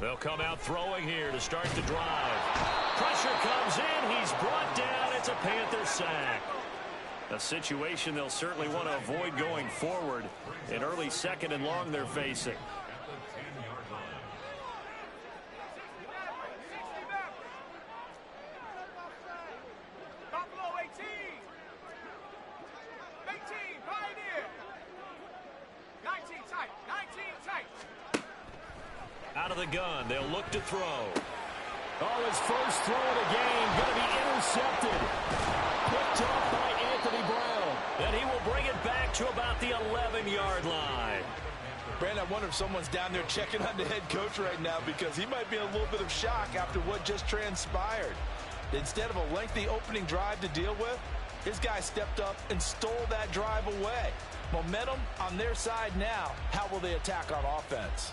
They'll come out throwing here to start the drive. Pressure comes in. He's brought down. It's a Panther sack. A situation they'll certainly want to avoid going forward. An early second and long they're facing. Out of the gun, they'll look to throw. Oh, his first throw of the game going to be intercepted. Picked off by Anthony Brown. And he will bring it back to about the 11-yard line. Brandon, I wonder if someone's down there checking on the head coach right now, because he might be in a little bit of shock after what just transpired. Instead of a lengthy opening drive to deal with, his guy stepped up and stole that drive away. Momentum on their side now. How will they attack on offense?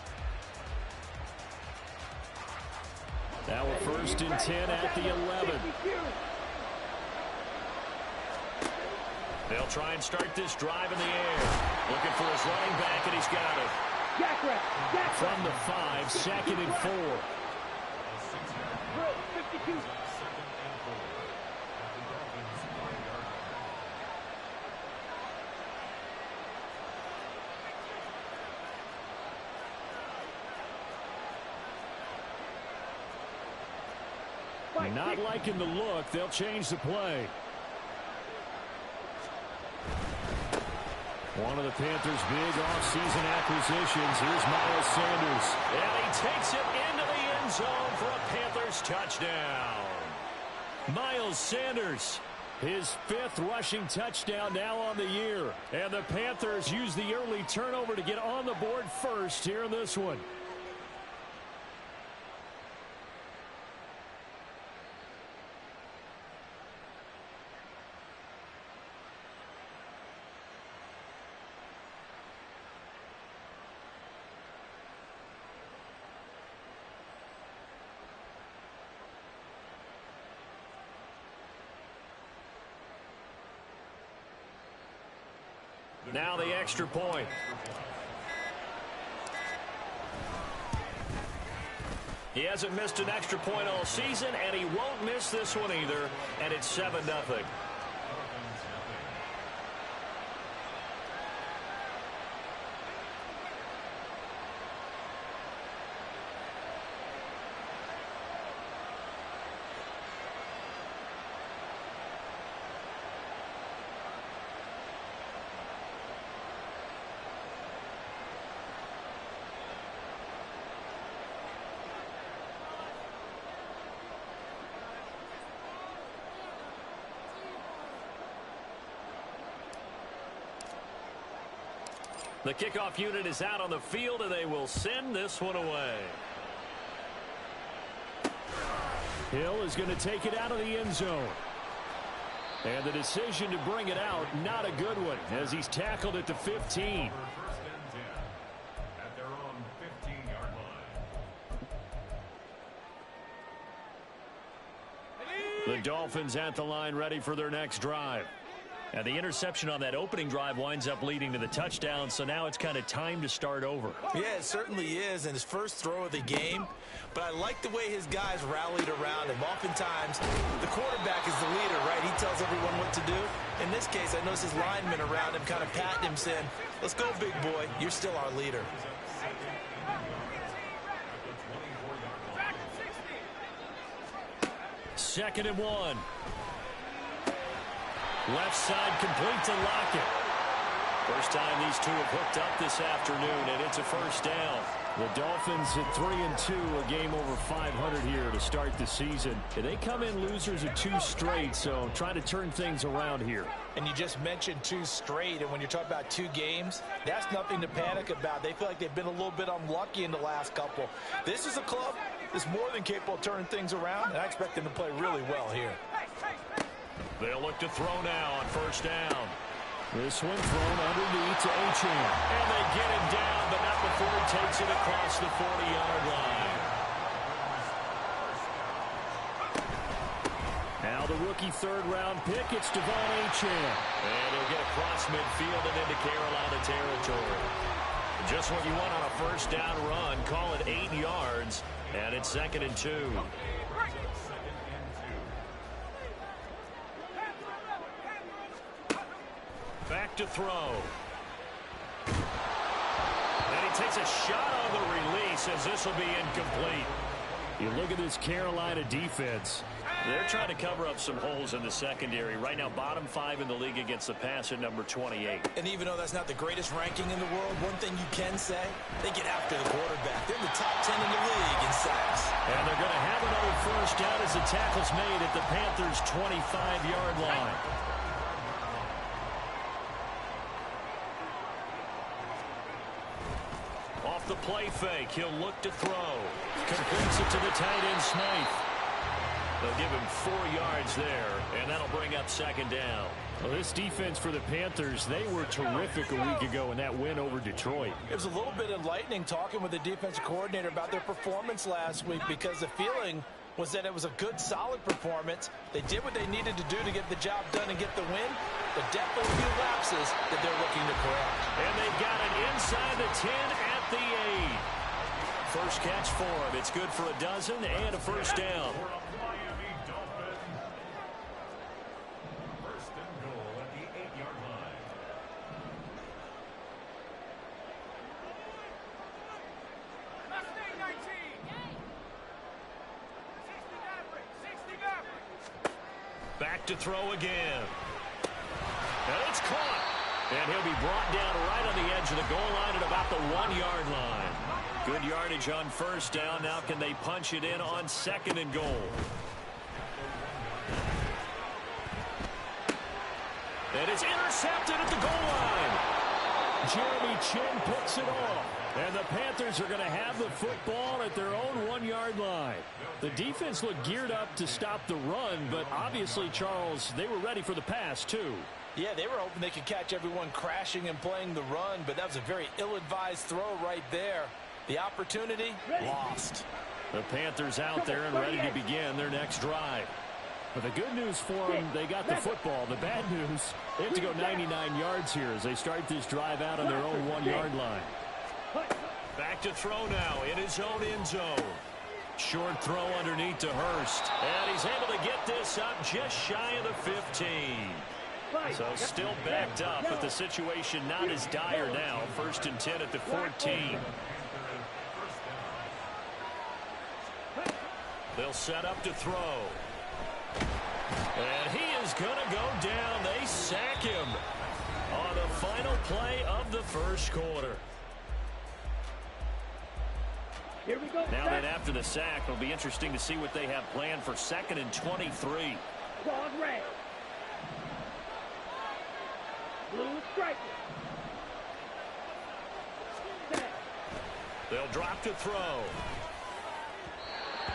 Now we're 1st and 10 at the 11. They'll try and start this drive in the air. Looking for his running back, and he's got it. From the 5, 2nd and 4. Not liking the look. They'll change the play. One of the Panthers' big offseason acquisitions. Here's Miles Sanders. And he takes it into the end zone for a Panthers touchdown. Miles Sanders, his 5th rushing touchdown now on the year. And the Panthers use the early turnover to get on the board first here in this one. Now the extra point. He hasn't missed an extra point all season, and he won't miss this one either, and it's 7-0. The kickoff unit is out on the field, and they will send this one away. Hill is going to take it out of the end zone. And the decision to bring it out, not a good one, as he's tackled at the 15. The Dolphins at the line, ready for their next drive. And the interception on that opening drive winds up leading to the touchdown, so now it's kind of time to start over. Yeah, it certainly is, and his first throw of the game. But I like the way his guys rallied around him. Oftentimes, the quarterback is the leader, right? He tells everyone what to do. In this case, I noticed his linemen around him kind of patting him, saying, "Let's go, big boy. You're still our leader." Second and 1. Left side complete to Lockett. First time these two have hooked up this afternoon, and it's a first down. The Dolphins at 3-2, a game over 500 here to start the season. And they come in losers of 2 straight, so trying to turn things around here. And you just mentioned 2 straight, and when you're talking about 2 games, that's nothing to panic about. They feel like they've been a little bit unlucky in the last couple. This is a club that's more than capable of turning things around, and I expect them to play really well here. They'll look to throw now on first down. This one thrown underneath to Achane. And they get him down, but not before he takes it across the 40-yard line. Now the rookie third-round pick, it's Devon Achane. And he'll get across midfield and into Carolina territory. Just what you want on a first down run. Call it 8 yards, and it's 2nd and 2. Back to throw. And he takes a shot on the release as this will be incomplete. You look at this Carolina defense. They're trying to cover up some holes in the secondary. Right now, bottom 5 in the league against the pass at number 28. And even though that's not the greatest ranking in the world, one thing you can say, they get after the quarterback. They're in the top 10 in the league in sacks. And they're going to have another first down as the tackle's made at the Panthers' 25-yard line. Off the play fake, he'll look to throw. Completes it to the tight end, Smythe. They'll give him 4 yards there, and that'll bring up 2nd down. Well, this defense for the Panthers, they were terrific a week ago in that win over Detroit. It was a little bit enlightening talking with the defensive coordinator about their performance last week, because the feeling was that it was a good, solid performance. They did what they needed to do to get the job done and get the win, but definitely a few lapses that they're looking to correct. And they've got it inside the 10 at the 8. First catch for him. It's good for a dozen and a first down. Back to throw again. And it's caught. And he'll be brought down right on the edge of the goal line at about the 1-yard line. Good yardage on first down. Now can they punch it in on 2nd and goal? And it's intercepted at the goal line. Jeremy Chin picks it off. And the Panthers are going to have the football at their own 1-yard line. The defense looked geared up to stop the run, but obviously, Charles, they were ready for the pass, too. Yeah, they were hoping they could catch everyone crashing and playing the run, but that was a very ill-advised throw right there. The opportunity, lost. The Panthers out there and ready to begin their next drive. But the good news for them, they got the football. The bad news, they have to go 99 yards here as they start this drive out on their own 1-yard line. Back to throw now in his own end zone. Short throw underneath to Hurst. And he's able to get this up just shy of the 15. So still backed up, but the situation not as dire now. 1st and 10 at the 14. They'll set up to throw. And he is going to go down. They sack him on the final play of the first quarter. Here we go. Now then, after the sack, it'll be interesting to see what they have planned for 2nd and 23. Ball red. Blue striker. They'll drop to throw.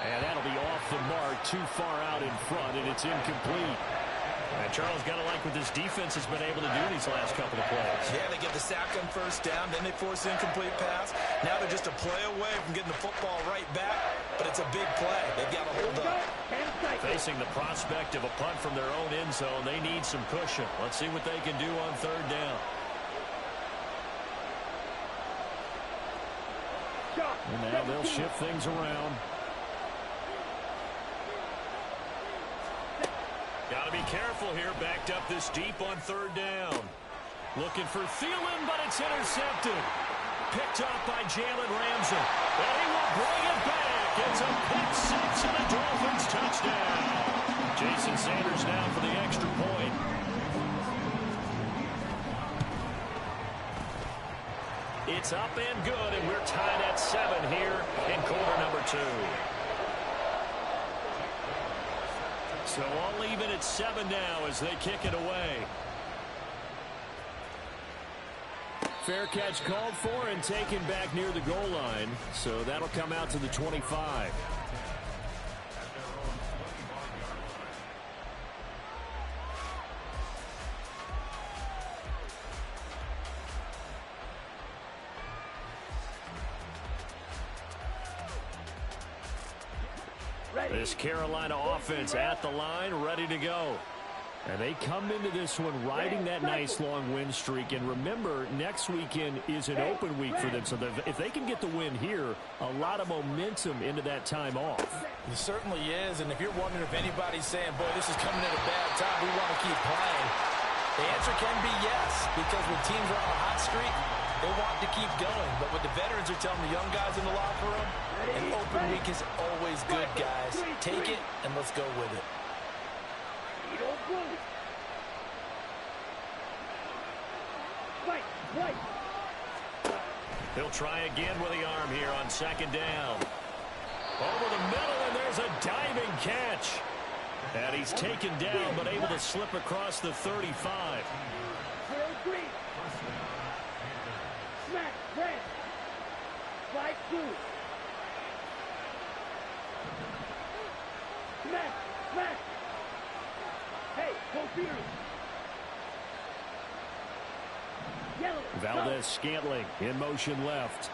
And that'll be off the mark, too far out in front, and it's incomplete. And Charles got to like what this defense has been able to do these last couple of plays. Yeah, they get the sack on first down, then they force an incomplete pass. Now they're just a play away from getting the football right back, but it's a big play. They've got to hold up. Facing the prospect of a punt from their own end zone, they need some cushion. Let's see what they can do on 3rd down. And now they'll shift things around. Got to be careful here, backed up this deep on 3rd down. Looking for Thielen, but it's intercepted. Picked up by Jalen Ramsey. And he will bring it back. It's a pick 6 and a Dolphins touchdown. Jason Sanders now for the extra point. It's up and good, and we're tied at 7 here in quarter number 2. So all even at 7 now as they kick it away. Fair catch called for and taken back near the goal line. So that'll come out to the 25. This Carolina offense at the line, ready to go. And they come into this one riding that nice long win streak. And remember, next weekend is an open week for them. So if they can get the win here, a lot of momentum into that time off. It certainly is. And if you're wondering if anybody's saying, boy, this is coming at a bad time, we want to keep playing, the answer can be yes. Because when teams are on a hot streak, they want to keep going. But what the veterans are telling the young guys in the locker room, an open week is always good, guys. Take it and let's go with it. He'll try again with the arm here on second down. Over the middle, and there's a diving catch. And he's taken down, but able to slip across the 35. Smack, red. Slide through. Smack, smack. Hey, go Beers. Yellow. Valdez-Scantling in motion left.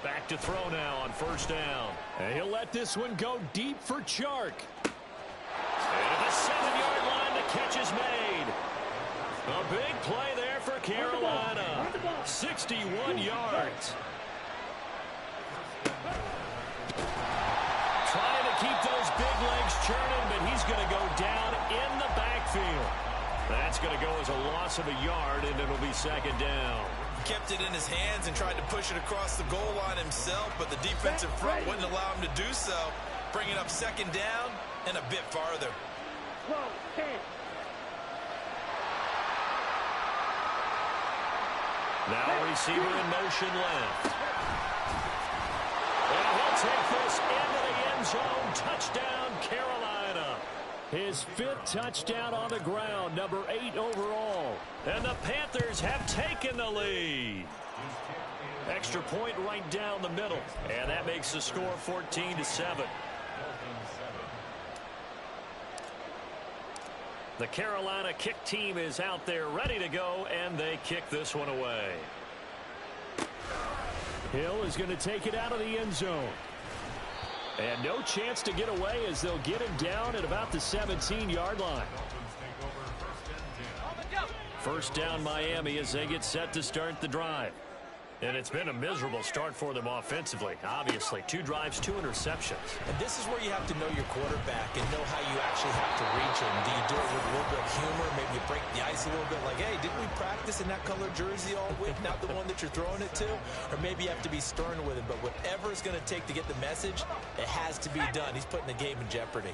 Back to throw now on first down. And he'll let this one go deep for Chark. And at the 7-yard line, the catch is made. A big play there for Carolina. 61 yards. Trying to keep those big legs churning, but he's going to go down in the backfield. That's going to go as a loss of a yard, and it'll be second down. Kept it in his hands and tried to push it across the goal line himself, but the defensive front wouldn't allow him to do so, bringing up second down and a bit farther. 12, 10. Now receiver in motion left. And he'll take this into the end zone. Touchdown, Carolina. His 5th touchdown on the ground, number 8 overall. And the Panthers have taken the lead. Extra point right down the middle. And that makes the score 14-7. The Carolina kick team is out there ready to go, and they kick this one away. Hill is going to take it out of the end zone. And no chance to get away as they'll get him down at about the 17-yard line. First down Miami as they get set to start the drive. And it's been a miserable start for them offensively. Obviously, 2 drives, 2 interceptions. And this is where you have to know your quarterback and know how you actually have to reach him. Do you do it with a little bit of humor? Maybe you break the ice a little bit like, hey, didn't we practice in that color jersey all week? Not the one that you're throwing it to? Or maybe you have to be stern with him. But whatever it's going to take to get the message, it has to be done. He's putting the game in jeopardy.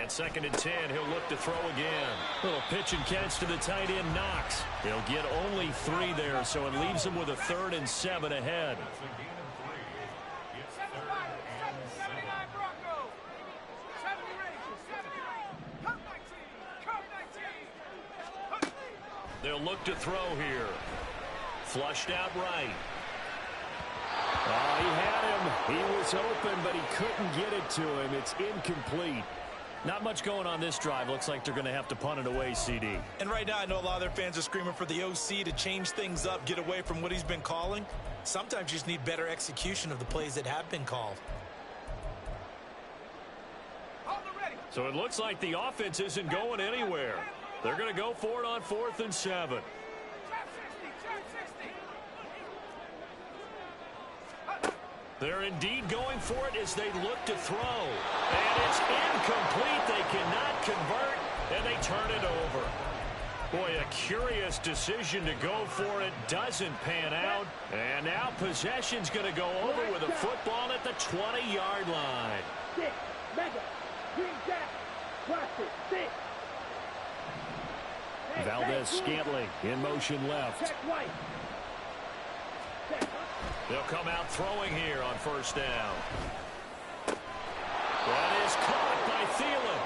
Second and 10, he'll look to throw again. Little pitch and catch to the tight end, Knox. He'll get only 3 there, so it leaves him with a 3rd and 7 ahead. They'll look to throw here. Flushed out right. Oh, he had him. He was open, but he couldn't get it to him. It's incomplete. Not much going on this drive. Looks like they're going to have to punt it away, CD. And right now, I know a lot of their fans are screaming for the OC to change things up, get away from what he's been calling. Sometimes you just need better execution of the plays that have been called. So it looks like the offense isn't going anywhere. They're going to go for it on 4th and 7. They're indeed going for it as they look to throw. And it's incomplete. They cannot convert, and they turn it over. Boy, a curious decision to go for it. Doesn't pan out. And now possession's going to go over with a football at the 20-yard line. 6, mega, green jack, plastic, 6. Valdez-Scantling in motion left. Check right. They'll come out throwing here on first down. That is caught by Thielen.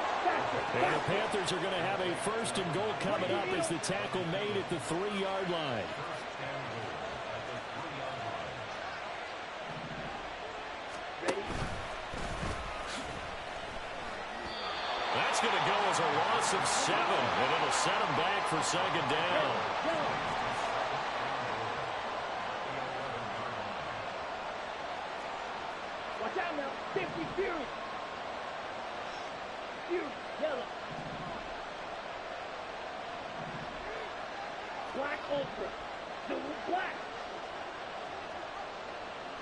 And the Panthers are going to have a 1st and goal coming up as the tackle made at the 3-yard line. That's going to go calls a loss of 7, and it'll set him back for second down. Watch out now. 50 Fury. Fury, yellow. Black ultra. Blue black.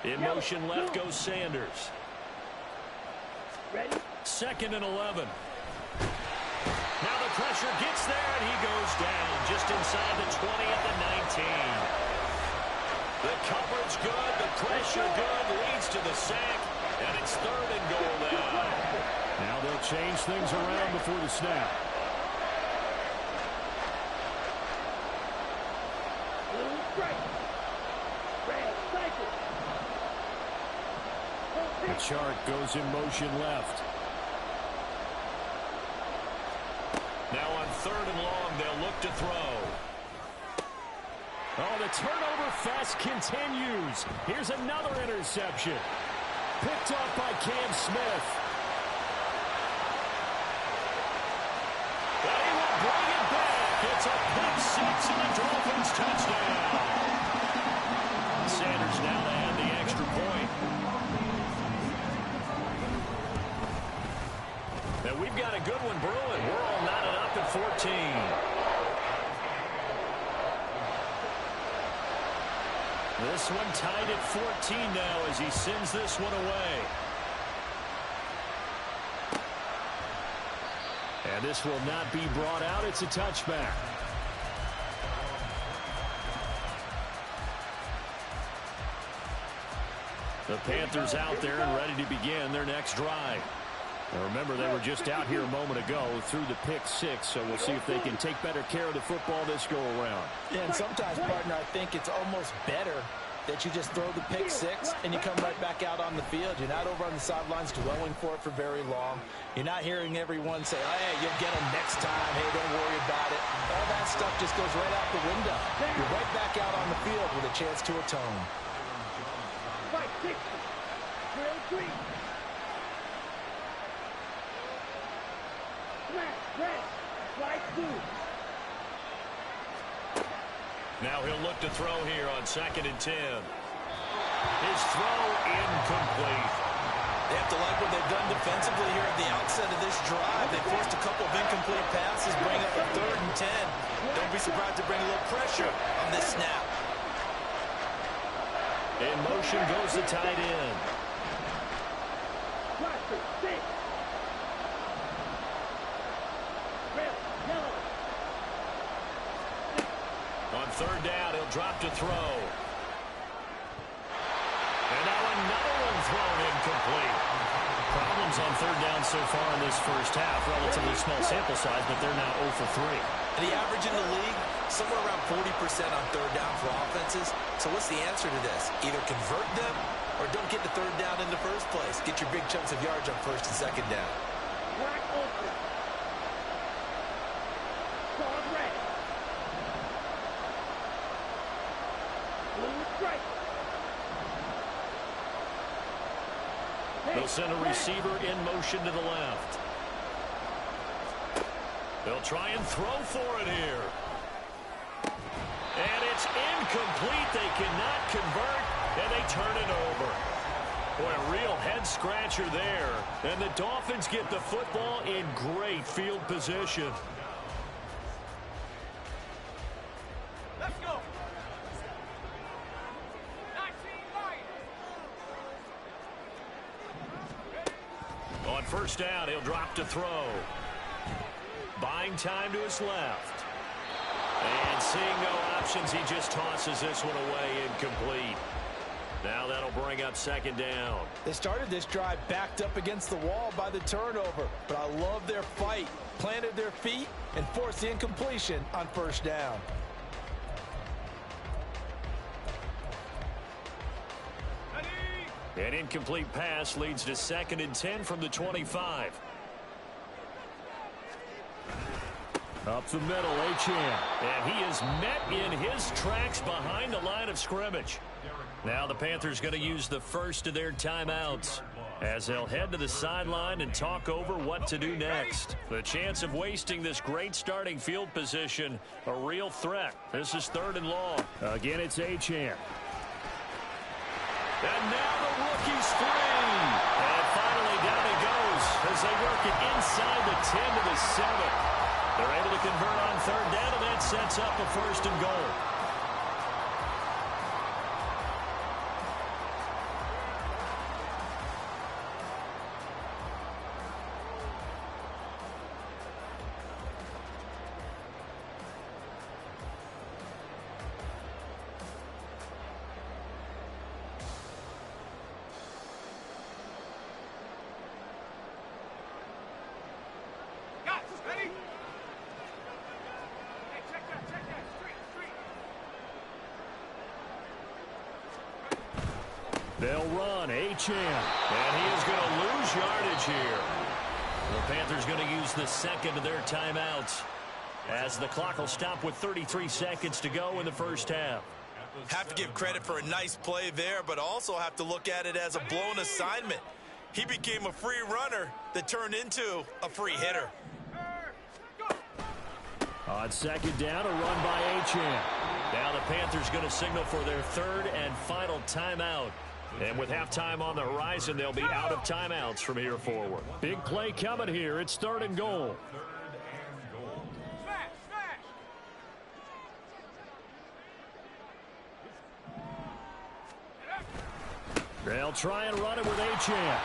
In motion left goes Sanders. Ready? 2nd and 11. Now the pressure gets there, and he goes down just inside the 20 at the 19. The coverage good, the pressure good, leads to the sack, and it's 3rd and goal now. Now they'll change things around before the snap. Blue strike. Red cycle. The chart goes in motion left. Now on 3rd and long, they'll look to throw. Oh, the turnover fest continues. Here's another interception. Picked off by Cam Smith. But he will bring it back. It's a pick 6 and a Dolphins touchdown. Sanders now to add the extra point. And we've got a good one brewing. We're all knotted up at 14. This one tied at 14 now as he sends this one away. And this will not be brought out. It's a touchback. The Panthers out there and ready to begin their next drive. Now remember, they were just out here a moment ago through the pick 6, so we'll see if they can take better care of the football this go around. Yeah, and sometimes, partner, I think it's almost better that you just throw the pick 6 and you come right back out on the field. You're not over on the sidelines dwelling for it for very long. You're not hearing everyone say, oh, hey, you'll get them next time. Hey, don't worry about it. All that stuff just goes right out the window. You're right back out on the field with a chance to atone. Right, 60. Drill 3. Smash, red. Slide 2. Now he'll look to throw here on 2nd and 10. His throw incomplete. They have to like what they've done defensively here at the outset of this drive. They forced a couple of incomplete passes, bring up a 3rd and 10. Don't be surprised to bring a little pressure on this snap. In motion goes the tight end. Roster 6. Red, yellow. On 3rd down, he'll drop to throw. And now another one thrown incomplete. Problems on 3rd down so far in this first half. Relatively small sample size, but they're now 0 for 3. The average in the league, somewhere around 40% on 3rd down for offenses. So what's the answer to this? Either convert them or don't get the 3rd down in the first place. Get your big chunks of yards on 1st and 2nd down. Black ultra. Solid red. Blue strike. They'll send a receiver in motion to the left. They'll try and throw for it here. And it's incomplete. They cannot convert, and they turn it over. Boy, a real head-scratcher there. And the Dolphins get the football in great field position. Let's go. 19 On 1st down, he'll drop to throw. Buying time to his left. And seeing no options, he just tosses this one away incomplete. Now that'll bring up 2nd down. They started this drive backed up against the wall by the turnover, but I love their fight. Planted their feet and forced the incompletion on 1st down. An incomplete pass leads to 2nd and 10 from the 25. Up the middle, Achane. And he is met in his tracks behind the line of scrimmage. Now the Panthers going to use the first of their timeouts. as they'll head to the sideline and talk over what to do next. The chance of wasting this great starting field position, a real threat. This is 3rd and long. Again, it's Achane. And now the rookie's free. And finally down he goes as they work it inside the 10 to the 7. They're able to convert on 3rd down, and that sets up a 1st and goal. They'll run Achane. And he is going to lose yardage here. The Panthers going to use the 2nd of their timeouts as the clock will stop with 33 seconds to go in the 1st half. Have to give credit for a nice play there, but also have to look at it as a blown assignment. He became a free runner that turned into a free hitter. On 2nd down, a run by Achane. Now the Panthers going to signal for their 3rd and final timeout. And with halftime on the horizon, they'll be out of timeouts from here forward. Big play coming here. It's 3rd and goal. They'll try and run it with Achane.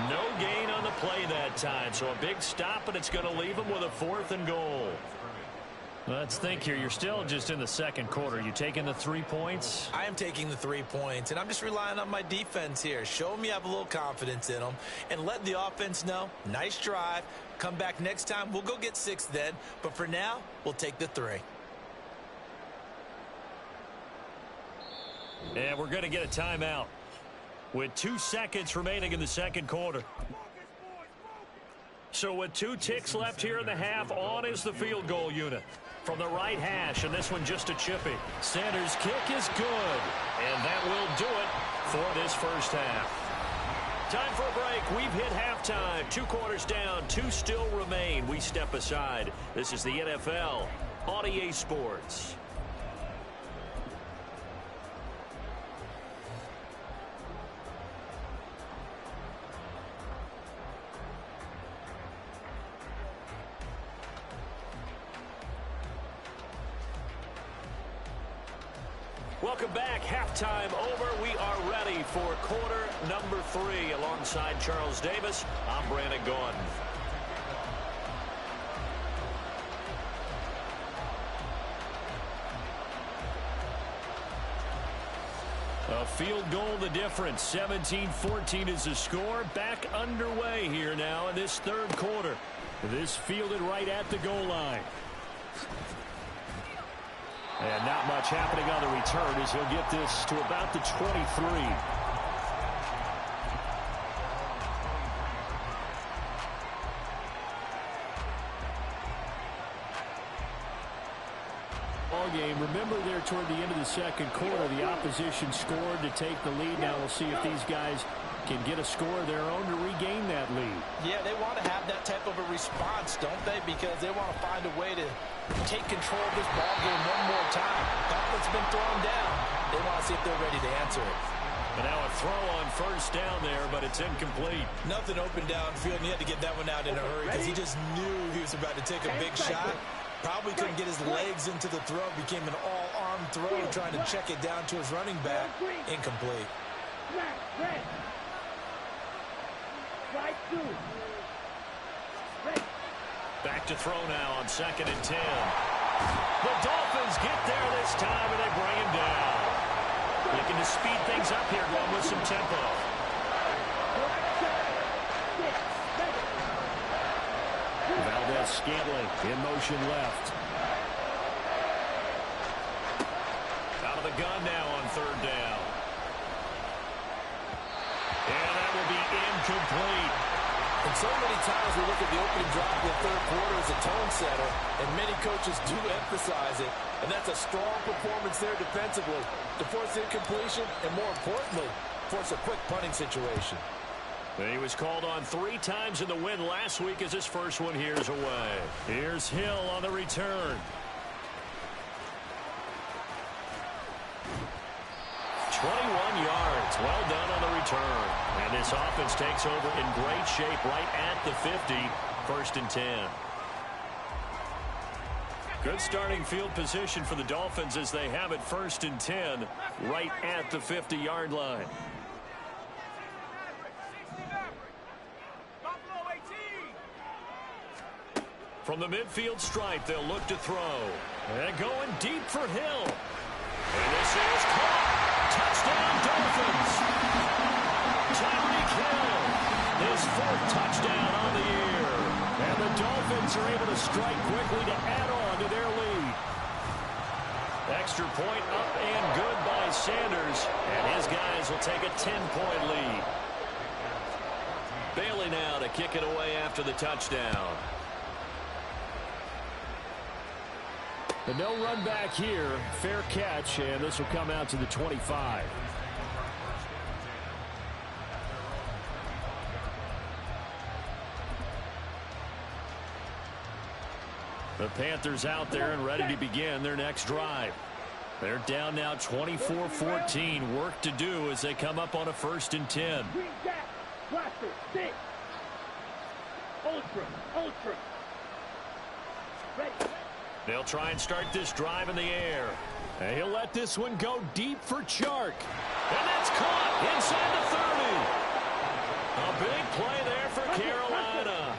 No gain on the play that time, so a big stop, and it's going to leave them with a 4th and goal. Let's think here. You're still just in the 2nd quarter. You taking the 3 points? I am taking the 3 points, and I'm just relying on my defense here. Show them you have a little confidence in them, and let the offense know, nice drive. Come back next time. We'll go get 6 then, but for now, we'll take the 3. And we're going to get a timeout with 2 seconds remaining in the 2nd quarter. So with 2 ticks left here in the half, on is the field goal unit from the right hash, and this one just a chippy. Sanders' kick is good, and that will do it for this 1st half. Time for a break. We've hit halftime. 2 quarters down, 2 still remain. We step aside. This is the NFL on EA Sports. Welcome back. Halftime over. We are ready for quarter number 3. Alongside Charles Davis, I'm Brandon Gaudin. A field goal the difference. 17-14 is the score. Back underway here now in this 3rd quarter. This fielded right at the goal line. And not much happening on the return as he'll get this to about the 23. Ball game. Remember there toward the end of the 2nd quarter, the opposition scored to take the lead. Now we'll see if these guys can get a score of their own to regain that lead. Yeah, they want to have that type of a response, don't they? Because they want to find a way to take control of this ball game one more time. Gauntlet's been thrown down. They want to see if they're ready to answer it. And now a throw on 1st down there, but it's incomplete. Nothing open downfield, and he had to get that one out in a hurry because he just knew he was about to take a big shot. Probably couldn't get his legs into the throw. Became an all-arm throw, trying to check it down to his running back. Incomplete. Back to throw now on 2nd and 10. The Dolphins get there this time, and they bring him down. Looking to speed things up here, going with some tempo. Valdez-Scantling in motion left. Out of the gun now on 3rd down. And that will be incomplete. And so many times we look at the opening drive of the 3rd quarter as a tone setter, and many coaches do emphasize it. And that's a strong performance there defensively to force incompletion and, more importantly, force a quick punting situation. He was called on 3 times in the win last week as his first one here's away. Here's Hill on the return. 21 yards. Well done on the return. And this offense takes over in great shape right at the 50. 1st and 10. Good starting field position for the Dolphins as they have it 1st and 10 right at the 50-yard line. From the midfield stripe, they'll look to throw. And going deep for Hill. And this is caught. Touchdown, Dolphins. Tyreek Hill, his 4th touchdown on the year. And the Dolphins are able to strike quickly to add on to their lead. Extra point up and good by Sanders. And his guys will take a 10-point lead. Bailey now to kick it away after the touchdown. The no run back here, fair catch, and this will come out to the 25. The Panthers out there and ready to begin their next drive. They're down now 24-14. Work to do as they come up on a 1st and 10. They'll try and start this drive in the air. And he'll let this one go deep for Chark. And that's caught inside the 30. A big play there for Carolina.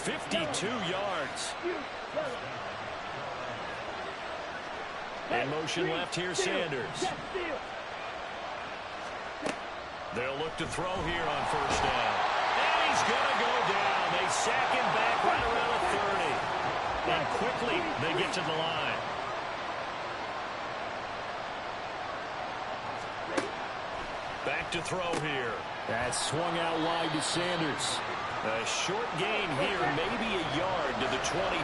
52 yards. In motion left here, Sanders. They'll look to throw here on 1st down. And he's going to go down. They sack him back right around the 30. And quickly they get to the line. Back to throw here. That swung out wide to Sanders. A short gain here, maybe a yard to the 29.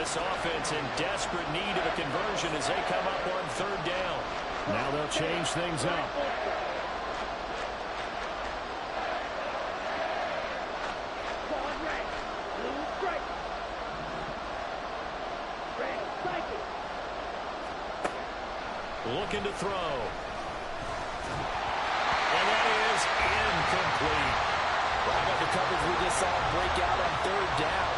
This offense in desperate need of a conversion as they come up on 3rd down. Now they'll change things up. Looking to throw. And that is incomplete. Well, how about the coverage we just saw break out on 3rd down?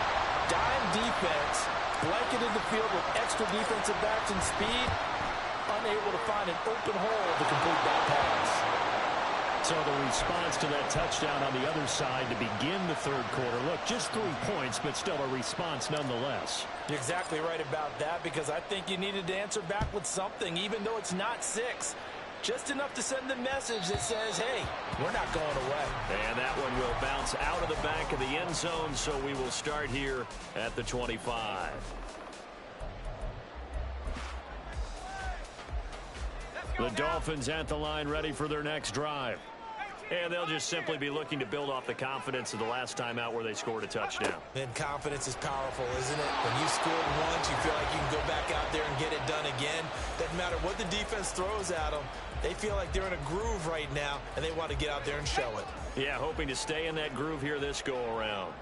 Dime defense, blanketed the field with extra defensive backs and speed, unable to find an open hole to complete that pass. So the response to that touchdown on the other side to begin the 3rd quarter. Look, just 3 points, but still a response nonetheless. You're exactly right about that, because I think you needed to answer back with something, even though it's not 6. Just enough to send the message that says, hey, we're not going away. And that one will bounce out of the back of the end zone, so we will start here at the 25. The Dolphins at the line ready for their next drive. And they'll just simply be looking to build off the confidence of the last time out where they scored a touchdown. And confidence is powerful, isn't it? When you scored once, you feel like you can go back out there and get it done again. Doesn't matter what the defense throws at them. They feel like they're in a groove right now, and they want to get out there and show it. Yeah, hoping to stay in that groove here this go-around.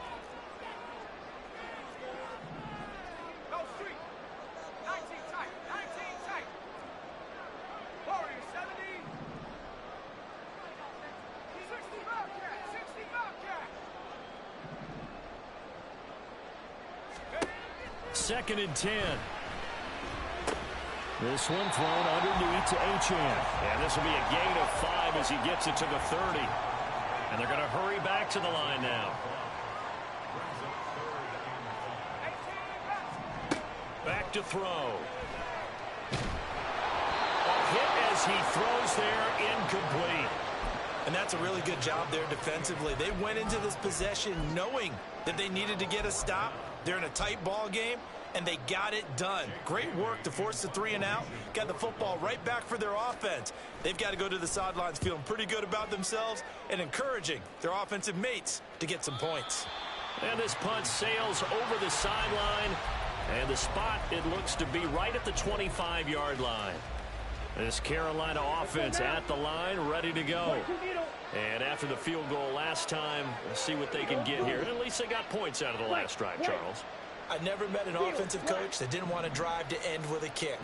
Second and 10. This one thrown underneath to Achane. And this will be a gain of 5 as he gets it to the 30. And they're going to hurry back to the line now. Back to throw. A hit as he throws there, incomplete. And that's a really good job there defensively. They went into this possession knowing that they needed to get a stop. They're in a tight ball game, and they got it done. Great work to force the 3 and out. Got the football right back for their offense. They've got to go to the sidelines feeling pretty good about themselves and encouraging their offensive mates to get some points. And this punt sails over the sideline. And the spot, it looks to be right at the 25-yard line. This Carolina offense at the line, ready to go. And after the field goal last time, let's see what they can get here. At least they got points out of the last drive, Charles. I never met an offensive coach that didn't want to drive to end with a kick.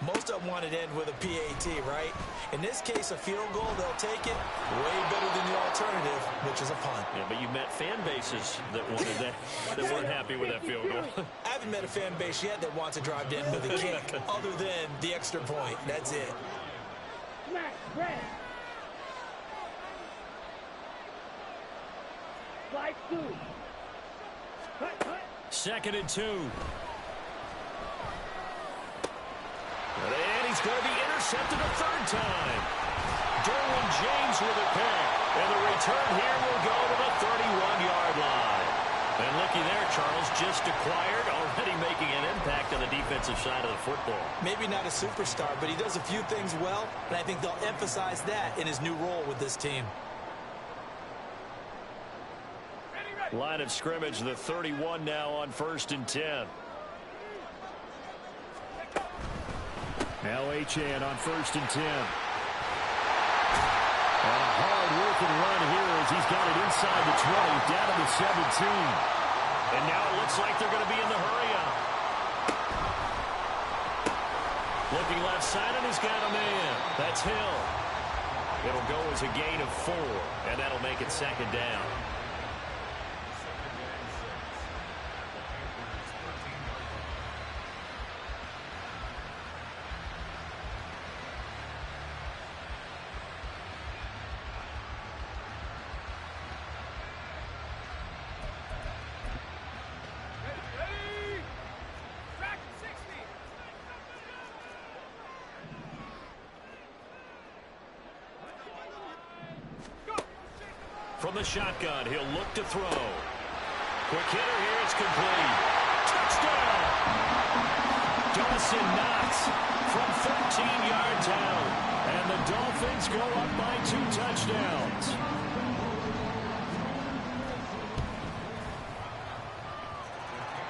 Most of them wanted to end with a PAT, right? In this case, a field goal, they'll take it. Way better than the alternative, which is a punt. Yeah, but you met fan bases that wanted that, that weren't happy with that field goal. I haven't met a fan base yet that wants to drive to end with a kick, other than the extra point. That's it. Second and 2. And he's going to be intercepted a third time. Derwin James with a pick. And the return here will go to the 31-yard line. And looky there, Charles, just acquired, already making an impact on the defensive side of the football. Maybe not a superstar, but he does a few things well, and I think they'll emphasize that in his new role with this team. Line of scrimmage, the 31 now on 1st and 10. Now Achane on 1st and 10. And a hard-working run here as he's got it inside the 20, down to the 17. And now it looks like they're going to be in the hurry-up. Looking left side, and he's got a man. That's Hill. It'll go as a gain of 4, and that'll make it second down. From the shotgun, he'll look to throw. Quick hitter here, it's complete. Touchdown! Dawson Knox from 13 yards out. And the Dolphins go up by 2 touchdowns.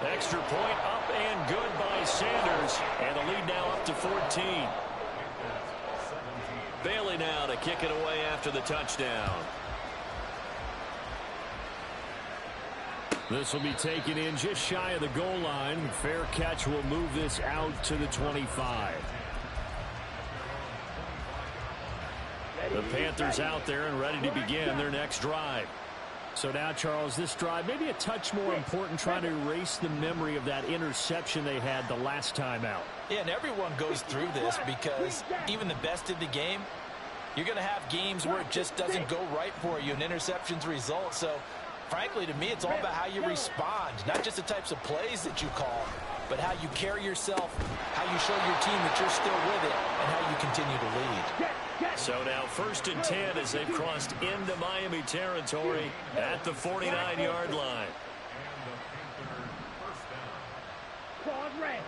Extra point up and good by Sanders. And the lead now up to 14. Bailey now to kick it away after the touchdown. This will be taken in just shy of the goal line. Fair catch will move this out to the 25. The Panthers out there and ready to begin their next drive. So now, Charles, this drive maybe a touch more important, trying to erase the memory of that interception they had the last time out. Yeah, and everyone goes through this because even the best in the game, you're going to have games where it just doesn't go right for you, and interceptions result. So frankly, to me, it's all about how you respond, not just the types of plays that you call, but how you carry yourself, how you show your team that you're still with it, and how you continue to lead. So now 1st and 10 as they've crossed into Miami territory at the 49-yard line. Claws red.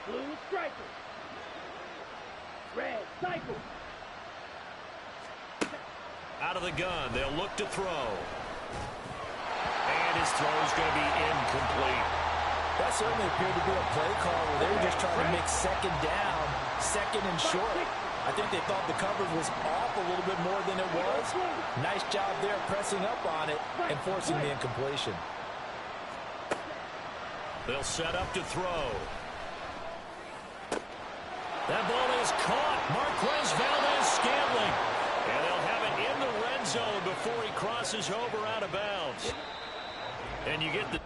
Blue striker. Red cycle. Out of the gun, they'll look to throw. And his throw's going to be incomplete. That certainly appeared to be a play call where they were just trying to make second down, second and short. I think they thought the coverage was off a little bit more than it was. Nice job there pressing up on it and forcing the incompletion. They'll set up to throw. That ball is caught. Marquez Valdez-Scantling. And they'll have it in the red zone before he crosses over out of bounds. And you get the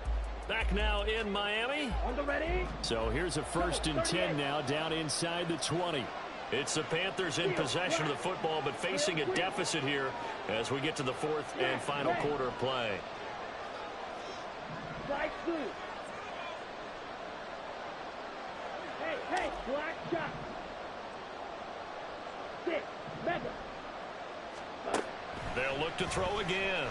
back now in Miami. On the ready. So here's a 1st and 10 now down inside the 20. It's the Panthers in possession of the football, but facing a deficit here as we get to the 4th and final quarter of play. Strike 2. Hey, black shot. 6, mega. They'll look to throw again.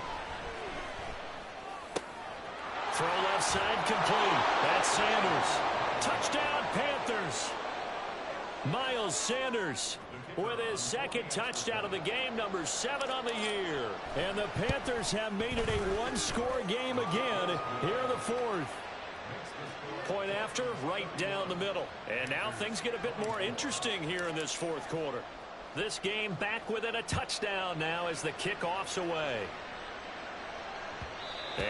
Throw left side complete. That's Sanders. Touchdown, Panthers. Miles Sanders with his 2nd touchdown of the game, number 7 on the year. And the Panthers have made it a one-score game again here in the 4th. point after, right down the middle. And now things get a bit more interesting here in this fourth quarter. This game back within a touchdown now as the kickoff's away.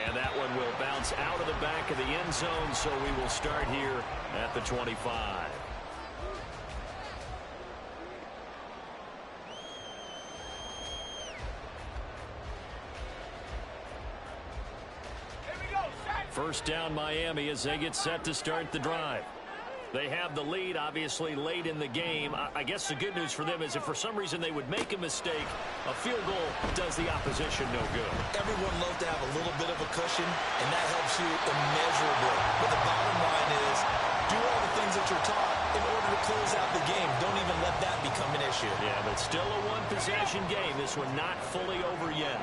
And that one will bounce out of the back of the end zone, so we will start here at the 25. First down Miami as they get set to start the drive. They have the lead, obviously, late in the game. I guess the good news for them is if for some reason they would make a mistake, a field goal does the opposition no good. Everyone loves to have a little bit of a cushion, and that helps you immeasurably. But the bottom line is, do all the things that you're taught in order to close out the game. Don't even let that become an issue. Yeah, but still a one-possession game. This one not fully over yet.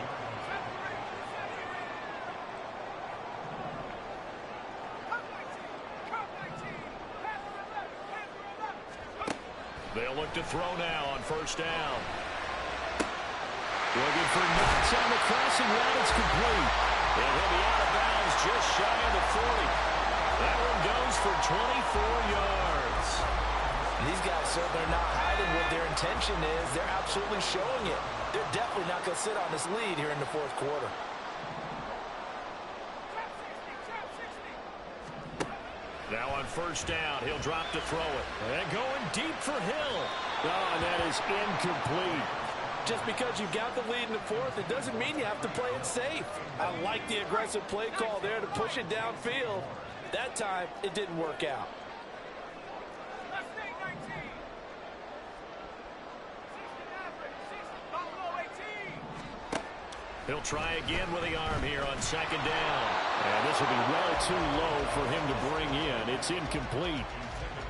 They'll look to throw now on first down. Looking for Knox on the crossing route. It's complete. And he'll be out of bounds just shy of the 40. That one goes for 24 yards. These guys certainly are not hiding what their intention is. They're absolutely showing it. They're definitely not going to sit on this lead here in the fourth quarter. Now on first down, he'll drop to throw it. And going deep for Hill. Oh, and that is incomplete. Just because you've got the lead in the fourth, it doesn't mean you have to play it safe. I like the aggressive play call there to push it downfield. That time, it didn't work out. He'll try again with the arm here on second down. And this will be well too low for him to bring in. It's incomplete.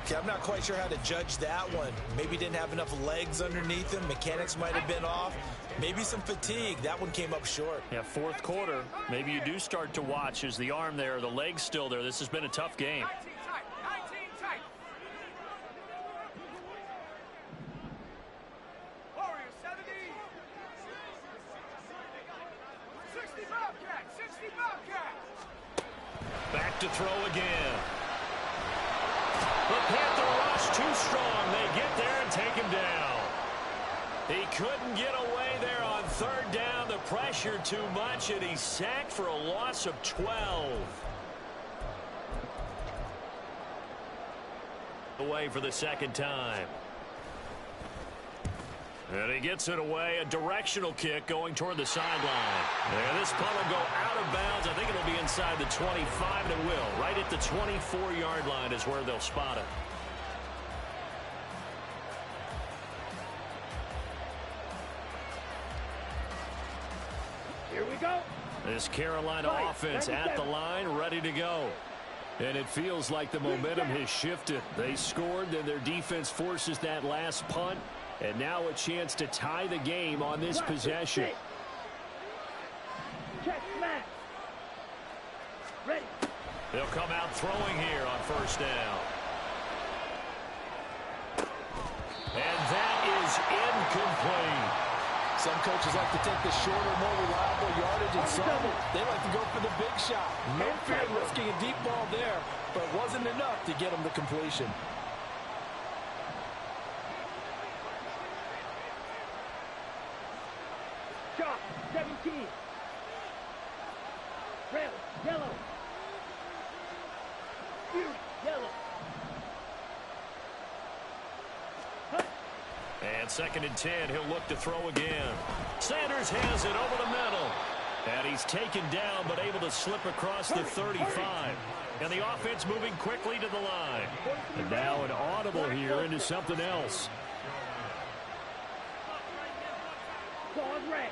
Okay, I'm not quite sure how to judge that one. Maybe didn't have enough legs underneath him. Mechanics might have been off. Maybe some fatigue. That one came up short. Yeah, fourth quarter. Maybe you do start to watch. Is the arm there, the leg's still there? This has been a tough game. 19 tight. Warriors 70. 60 Bobcat. 60 Bobcat. Back to throw again. The Panther rush too strong. They get there and take him down. He couldn't get away there on third down. The pressure too much, and he's sacked for a loss of 12. Away for the second time. And he gets it away. A directional kick going toward the sideline. And this punt will go out of bounds. I think it'll be inside the 25, and it will. Right at the 24-yard line is where they'll spot it. Here we go. This Carolina offense at the line, ready to go. And it feels like the momentum has shifted. They scored, then their defense forces that last punt. And now a chance to tie the game on this possession. Check smash. Ready. They'll come out throwing here on first down. And that is incomplete. Some coaches like to take the shorter, more reliable yardage, and some they like to go for the big shot. No fear in risking a deep ball there, but it wasn't enough to get them the completion. Shot 17. Red, yellow. Yellow. And second and 10, he'll look to throw again. Sanders has it over the middle. And he's taken down, but able to slip across the 35. And the offense moving quickly to the line. And now an audible here into something else. Claws red.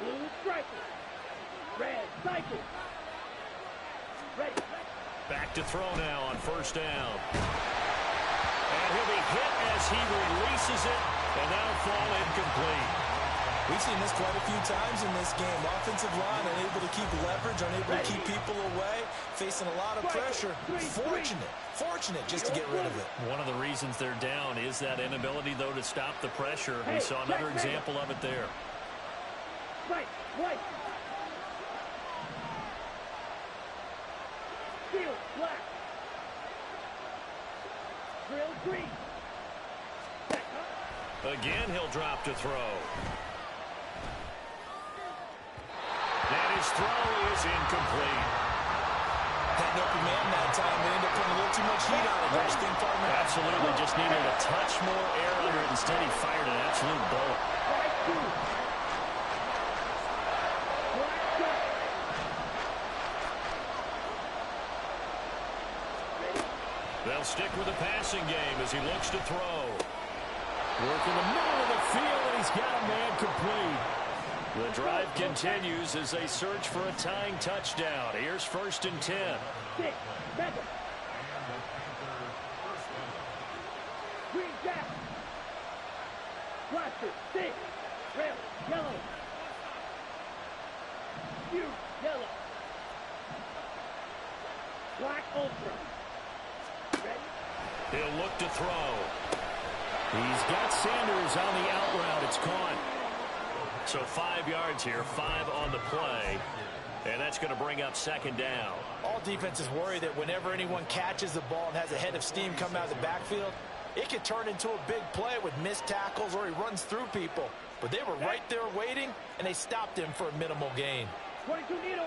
Blue striker. Red cycle. Ready. Back to throw now on first down. And he'll be hit as he releases it. And that'll fall incomplete. We've seen this quite a few times in this game. Offensive line unable to keep leverage, unable to keep people away, facing a lot of pressure. Fortunate just to get rid of it. One of the reasons they're down is that inability, though, to stop the pressure. We saw another example of it there. Right, white. Field, black. Drill 3. Back up. Again, he'll drop to throw. And his throw is incomplete. Had an open man that time. They ended up putting a little too much heat on it. There's Sting partner. Absolutely, just needed a touch more air under it. Instead, he fired an absolute bullet. Strike 2. Black shot. Ready. They'll stick with the passing game as he looks to throw. Work in the middle of the field, and he's got a man complete. The drive continues as they search for a tying touchdown. Here's 1st and 10. 6. Back up. Green jack. Blaster. 6. Red. Yellow. Huge. Yellow. Black ultra. Ready. He'll look to throw. He's got Sanders on the out route. It's caught. So 5 yards here, 5 on the play. And that's going to bring up 2nd down. All defenses worry that whenever anyone catches the ball and has a head of steam coming out of the backfield, it could turn into a big play with missed tackles or he runs through people. But they were right there waiting, and they stopped him for a minimal gain. 22 needle.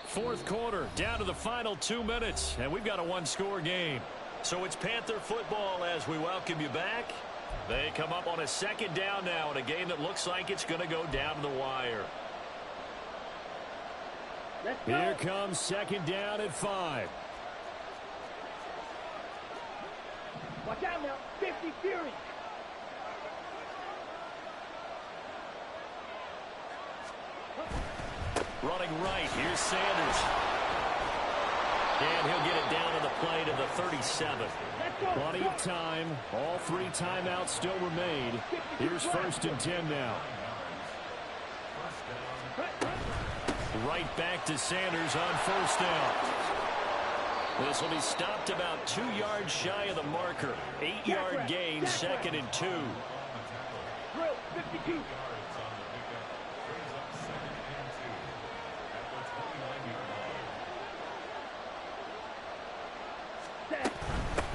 Fourth quarter, down to the final 2 minutes, and we've got a one-score game. So it's Panther football as we welcome you back. They come up on a 2nd down now in a game that looks like it's going to go down to the wire. Let's go. Here comes 2nd down at 5. Watch out now. 50 Fury. Running right, here's Sanders. And he'll get it down to the play to the 37. Let's go. Plenty of time. All 3 timeouts still remain. Here's 1st and 10 now. Right back to Sanders on 1st down. This will be stopped about 2 yards shy of the marker. 8-yard gain, 2nd and 2. Drill 52.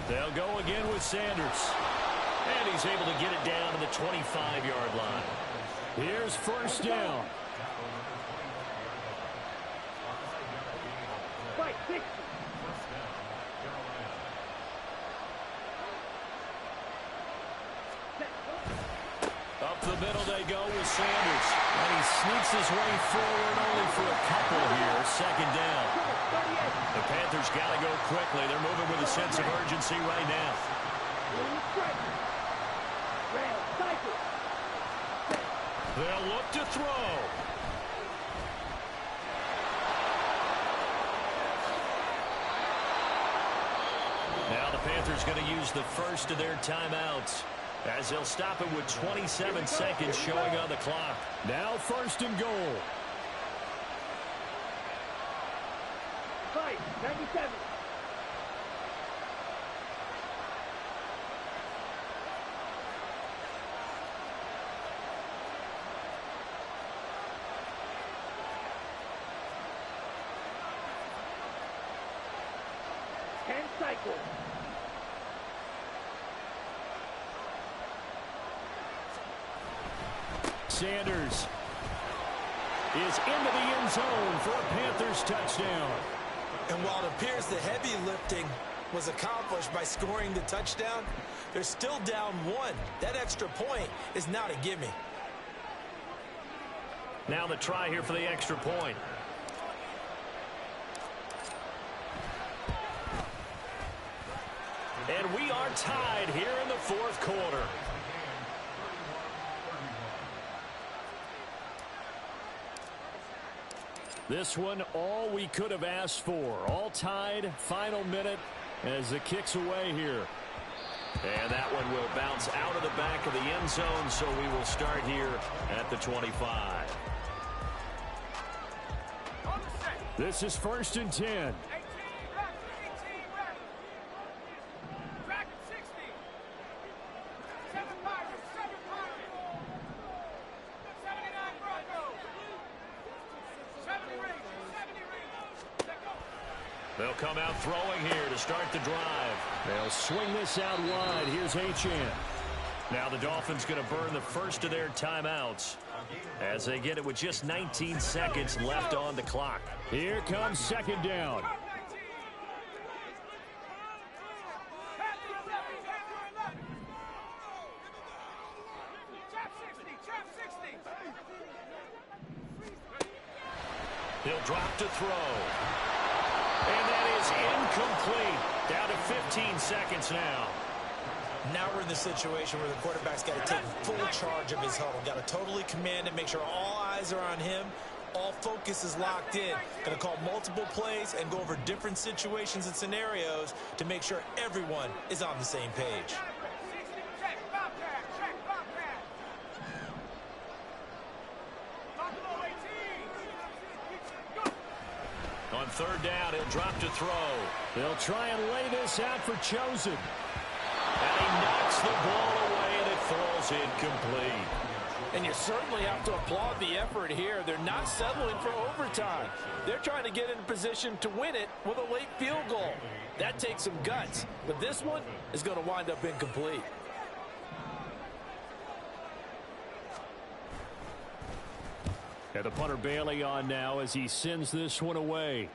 They'll go again with Sanders. And he's able to get it down to the 25-yard line. Here's 1st down. Fight 60. Up the middle they go with Sanders. And he sneaks his way forward only for a couple here. 2nd down. The Panthers got to go quickly. They're moving with a sense of urgency right now. They'll look to throw. Now the Panthers going to use the first of their timeouts as they'll stop it with 27 seconds showing on the clock. Now 1st and goal. Fight 97. Cycle. Sanders is into the end zone for a Panthers touchdown. And while it appears the heavy lifting was accomplished by scoring the touchdown, they're still down 1. That extra point is not a gimme. Now the try here for the extra point. And we are tied here in the 4th quarter. This one, all we could have asked for. All tied, final minute as the kick's away here. And that one will bounce out of the back of the end zone, so we will start here at the 25. This is 1st and 10. They'll come out throwing here to start the drive. They'll swing this out wide. Here's Achane. Now the Dolphins going to burn the first of their timeouts as they get it with just 19 seconds left on the clock. Here comes second down. He'll drop to throw. And that is incomplete. Down to 15 seconds now. Now we're in the situation where the quarterback's got to take full charge of his huddle. Got to totally command it, make sure all eyes are on him. All focus is locked in. Going to call multiple plays and go over different situations and scenarios to make sure everyone is on the same page. On third down, he'll drop to throw. They'll try and lay this out for Chosen. And he knocks the ball away, and it falls incomplete. And you certainly have to applaud the effort here. They're not settling for overtime. They're trying to get in position to win it with a late field goal. That takes some guts. But this one is going to wind up incomplete. And the punter Bailey on now as he sends this one away.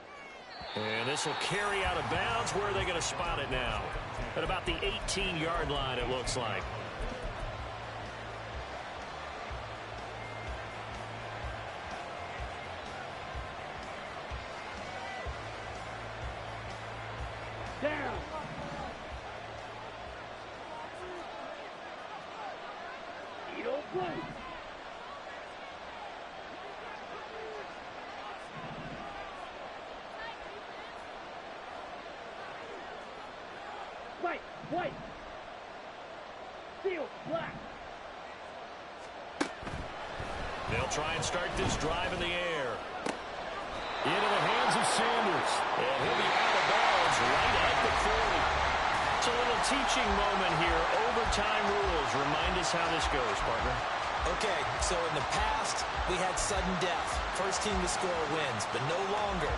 And this will carry out of bounds. Where are they going to spot it now? At about the 18-yard line, it looks like. Down. You don't play. White. Field, black. They'll try and start this drive in the air. Into the hands of Sanders. And he'll be out of bounds right at the 40. It's a little teaching moment here. Overtime rules. Remind us how this goes, partner. Okay, so in the past, we had sudden death. First team to score wins, but no longer.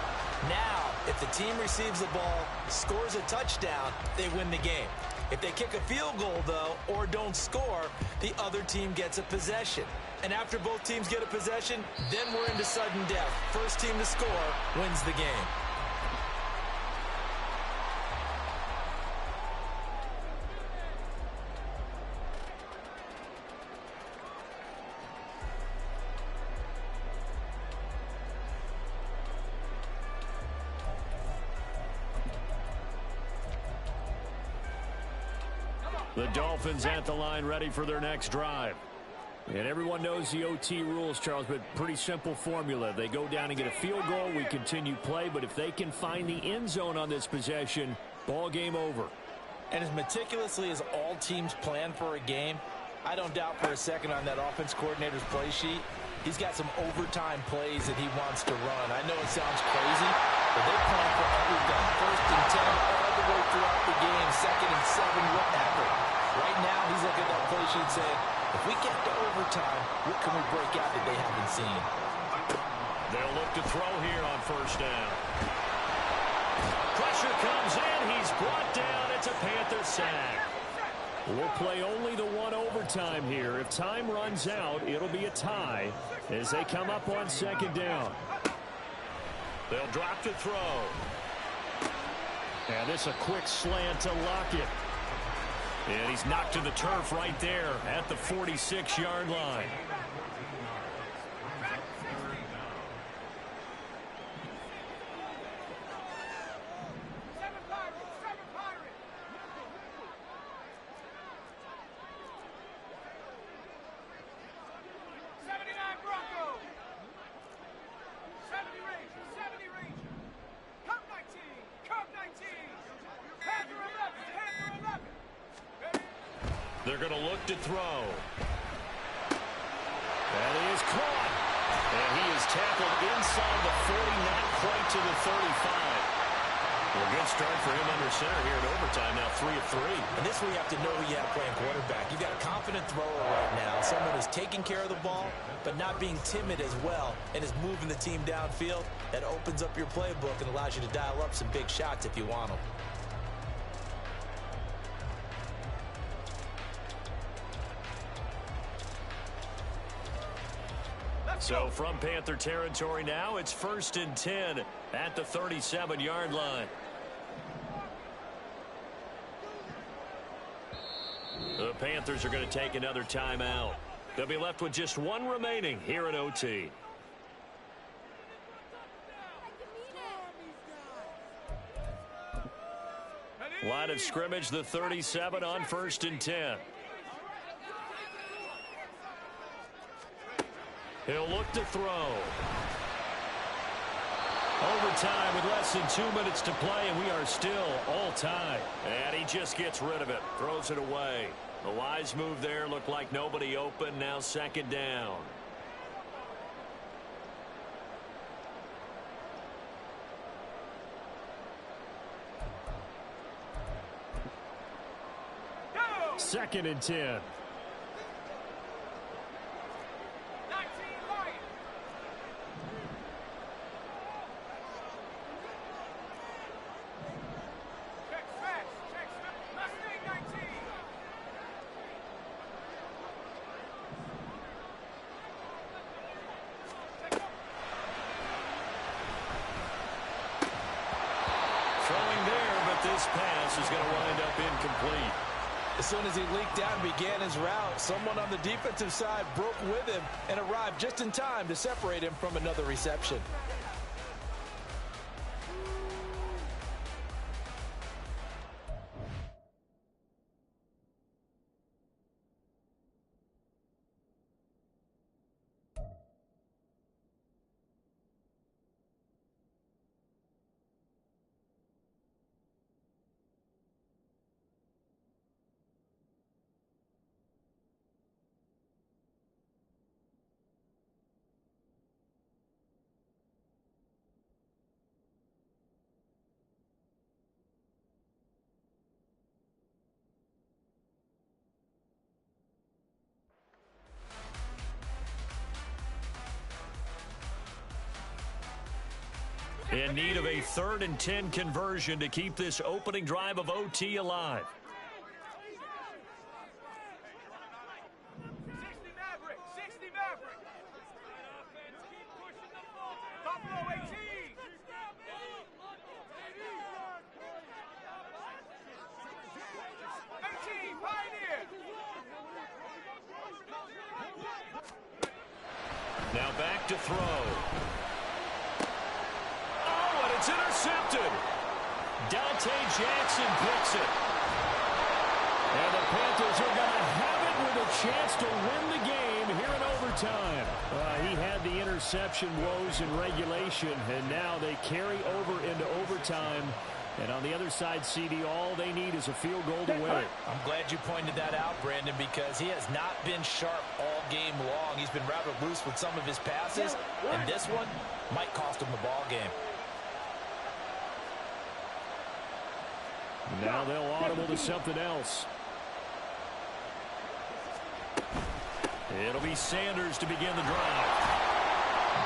Now, if the team receives the ball, scores a touchdown, they win the game. If they kick a field goal, though, or don't score, the other team gets a possession. And after both teams get a possession, then we're into sudden death. First team to score wins the game. The Dolphins at the line ready for their next drive. And everyone knows the OT rules, Charles, but pretty simple formula. They go down and get a field goal, we continue play, but if they can find the end zone on this possession, ball game over. And as meticulously as all teams plan for a game, I don't doubt for a second on that offense coordinator's play sheet, he's got some overtime plays that he wants to run. I know it sounds crazy, but they plan for everything. 1st and 10 all the way throughout the game, 2nd and 7, whatever. Right now, he's looking at that play sheet saying, if we get to overtime, what can we break out that they haven't seen? They'll look to throw here on first down. Pressure comes in. He's brought down. It's a Panther sack. We'll play only the one overtime here. If time runs out, it'll be a tie as they come up on second down. They'll drop to throw. And this a quick slant to Lockett. And he's knocked to the turf right there at the 46-yard line. They're going to look to throw. That is caught. And he is tackled inside the 40, not quite to the 35. A good start for him under center here in overtime. Now 3 of 3. And this is where you have to know who you have playing quarterback. You've got a confident thrower right now, someone who's taking care of the ball, but not being timid as well, and is moving the team downfield. That opens up your playbook and allows you to dial up some big shots if you want them. So from Panther territory now, it's 1st and 10 at the 37-yard line. The Panthers are going to take another timeout. They'll be left with just one remaining here in OT. Line of scrimmage, the 37 on 1st and 10. He'll look to throw. Overtime with less than 2 minutes to play, and we are still all tied. And he just gets rid of it, throws it away. A wise move there, looked like nobody open, now 2nd down. Go! 2nd and 10. This pass is going to wind up incomplete. As soon as he leaked out and began his route, someone on the defensive side broke with him and arrived just in time to separate him from another reception. In need of a 3rd and 10 conversion to keep this opening drive of OT alive. 60 Maverick, 60 Maverick. Keep pushing the ball. Buffalo 18. 18, Pioneer. Now back to throw. It's intercepted. Dante Jackson picks it. And the Panthers are going to have it with a chance to win the game here in overtime. He had the interception woes in regulation, and now they carry over into overtime. And on the other side, CD, all they need is a field goal to win it. I'm glad you pointed that out, Brandon, because he has not been sharp all game long. He's been rather loose with some of his passes, and this one might cost him the ball game. Now they'll audible to something else. It'll be Sanders to begin the drive.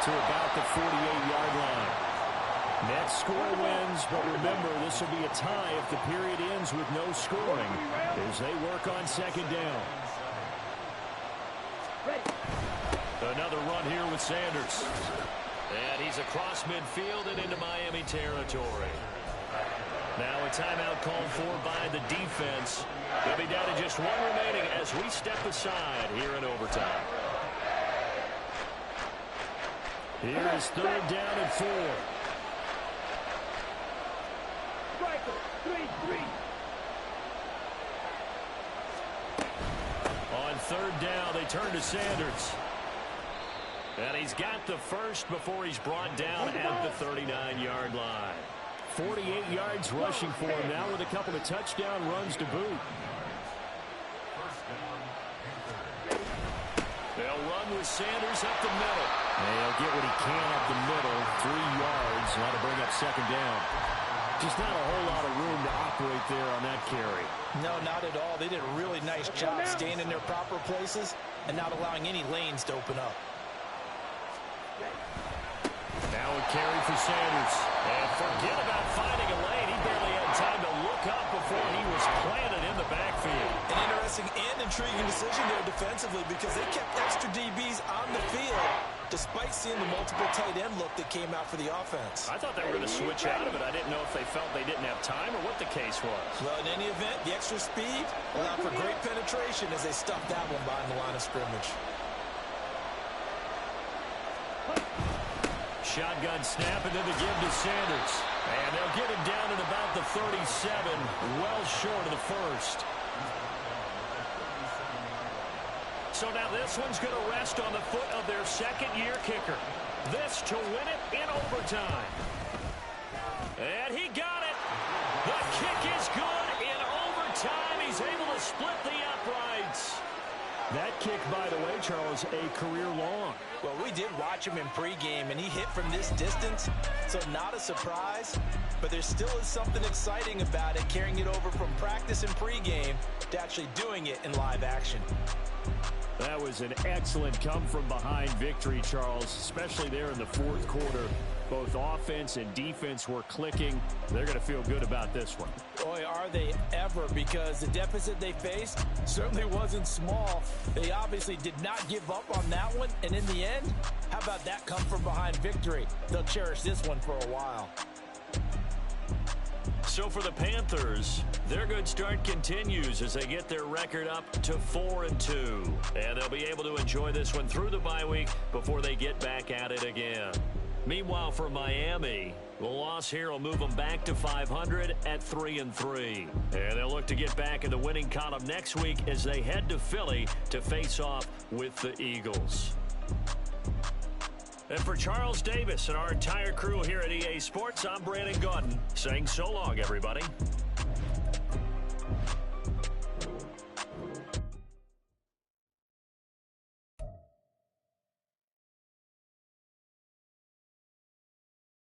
To about the 48-yard line. Next score wins, but remember, this will be a tie if the period ends with no scoring as they work on 2nd down. Another run here with Sanders. And he's across midfield and into Miami territory. Now a timeout called for by the defense. They'll be down to just one remaining as we step aside here in overtime. Here is 3rd down and 4. Striker, 3-3. On 3rd down, they turn to Sanders. And he's got the first before he's brought down at the 39-yard line. 48 yards rushing for him now with a couple of touchdown runs to boot. They'll run with Sanders up the middle. They'll get what he can up the middle. 3 yards. Want to bring up 2nd down. Just not a whole lot of room to operate there on that carry. No, not at all. They did a really nice job staying in their proper places and not allowing any lanes to open up. Now a carry for Sanders. And forget about finding a lane. He barely had time to look up before he was planted in the backfield. An interesting and intriguing decision there defensively because they kept extra DBs on the field despite seeing the multiple tight end look that came out for the offense. I thought they were going to switch out of it. I didn't know if they felt they didn't have time or what the case was. Well, in any event, the extra speed allowed for great penetration as they stuffed that one behind the line of scrimmage. Shotgun snap and then the give to Sanders. And they'll get him down at about the 37, well short of the first. So now this one's going to rest on the foot of their second-year kicker. This to win it in overtime. And he got it. The kick is good in overtime. He's able to split the uprights. That kick, by the way, Charles, a career long. Well, we did watch him in pregame, and he hit from this distance, so not a surprise. But there still is something exciting about it, carrying it over from practice and pregame to actually doing it in live action. That was an excellent come-from-behind victory, Charles, especially there in the fourth quarter. Both offense and defense were clicking. They're going to feel good about this one. Boy, are they ever, because the deficit they faced certainly wasn't small. They obviously did not give up on that one, and in the end, how about that come-from-behind victory? They'll cherish this one for a while. So for the Panthers, their good start continues as they get their record up to 4-2. And they'll be able to enjoy this one through the bye week before they get back at it again. Meanwhile, for Miami, the loss here will move them back to 500 at 3-3. And they'll look to get back in the winning column next week as they head to Philly to face off with the Eagles. And for Charles Davis and our entire crew here at EA Sports, I'm Brandon Gaudin saying so long, everybody.